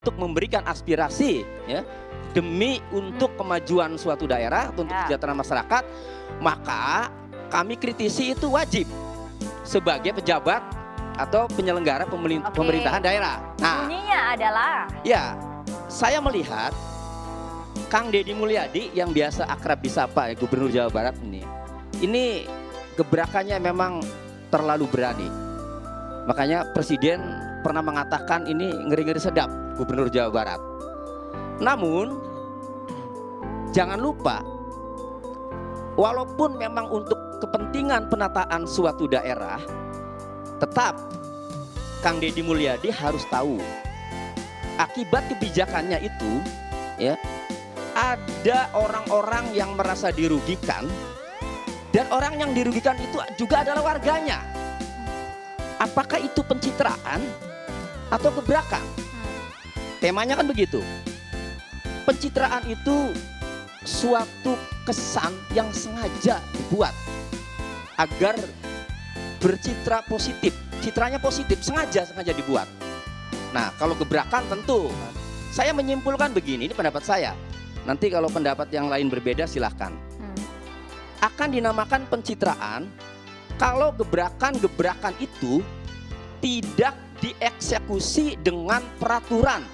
untuk memberikan aspirasi ya demi untuk kemajuan suatu daerah, untuk kesejahteraan masyarakat, maka kami kritisi itu wajib sebagai pejabat atau penyelenggara pemerintahan daerah. Nah, bunyinya adalah ya, saya melihat Kang Deddy Mulyadi yang biasa akrab disapa Gubernur Jawa Barat ini gebrakannya memang terlalu berani. Makanya Presiden pernah mengatakan ini ngeri-ngeri sedap Gubernur Jawa Barat. Namun jangan lupa, walaupun memang untuk kepentingan penataan suatu daerah, tetap Kang Deddy Mulyadi harus tahu akibat kebijakannya itu ya, ada orang-orang yang merasa dirugikan, dan orang yang dirugikan itu juga adalah warganya. Apakah itu pencitraan atau gebrakan? Temanya kan begitu. Pencitraan itu suatu kesan yang sengaja dibuat agar bercitra positif, citranya positif, sengaja dibuat. Nah, kalau gebrakan tentu saya menyimpulkan begini, ini pendapat saya. Nanti kalau pendapat yang lain berbeda silahkan. Akan dinamakan pencitraan kalau gebrakan-gebrakan itu tidak dieksekusi dengan peraturan.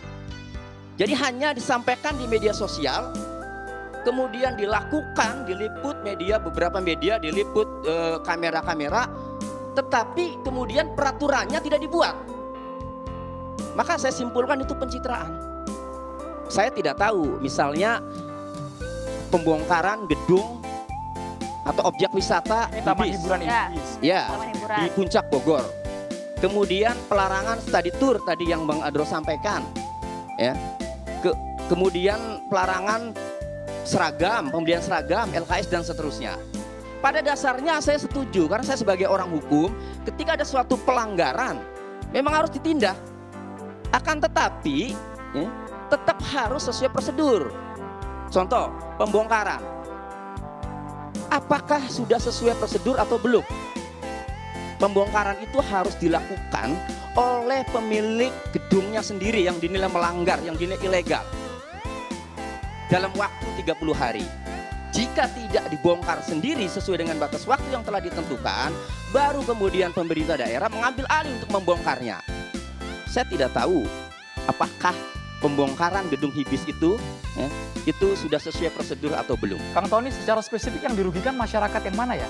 Jadi hanya disampaikan di media sosial, kemudian dilakukan, diliput media, beberapa media diliput kamera-kamera, tetapi kemudian peraturannya tidak dibuat. Maka saya simpulkan itu pencitraan. Saya tidak tahu misalnya pembongkaran gedung atau objek wisata taman hiburan ya, di Puncak Bogor. Kemudian pelarangan study tour tadi yang Bang Adro sampaikan ya. Kemudian pelarangan seragam, pembelian seragam, LKS dan seterusnya. Pada dasarnya saya setuju, karena saya sebagai orang hukum, ketika ada suatu pelanggaran memang harus ditindak. Akan tetapi ya, tetap harus sesuai prosedur. Contoh, pembongkaran. Apakah sudah sesuai prosedur atau belum? Pembongkaran itu harus dilakukan oleh pemilik gedungnya sendiri yang dinilai melanggar, yang dinilai ilegal, dalam waktu 30 hari. Jika tidak dibongkar sendiri sesuai dengan batas waktu yang telah ditentukan, baru kemudian pemerintah daerah mengambil alih untuk membongkarnya. Saya tidak tahu apakah pembongkaran gedung Hibis itu ya, itu sudah sesuai prosedur atau belum. Kang Tony, secara spesifik yang dirugikan masyarakat yang mana ya?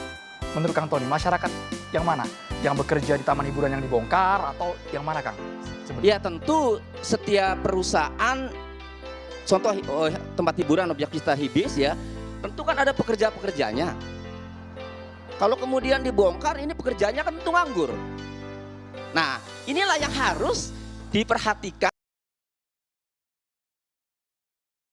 Menurut Kang Tony, masyarakat yang mana? Yang bekerja di taman hiburan yang dibongkar atau yang mana, Kang? Ya tentu setiap perusahaan, contoh tempat hiburan objek wisata Hibis ya, tentu kan ada pekerja-pekerjanya. Kalau kemudian dibongkar, ini pekerjanya kan tentu nganggur. Nah, inilah yang harus diperhatikan.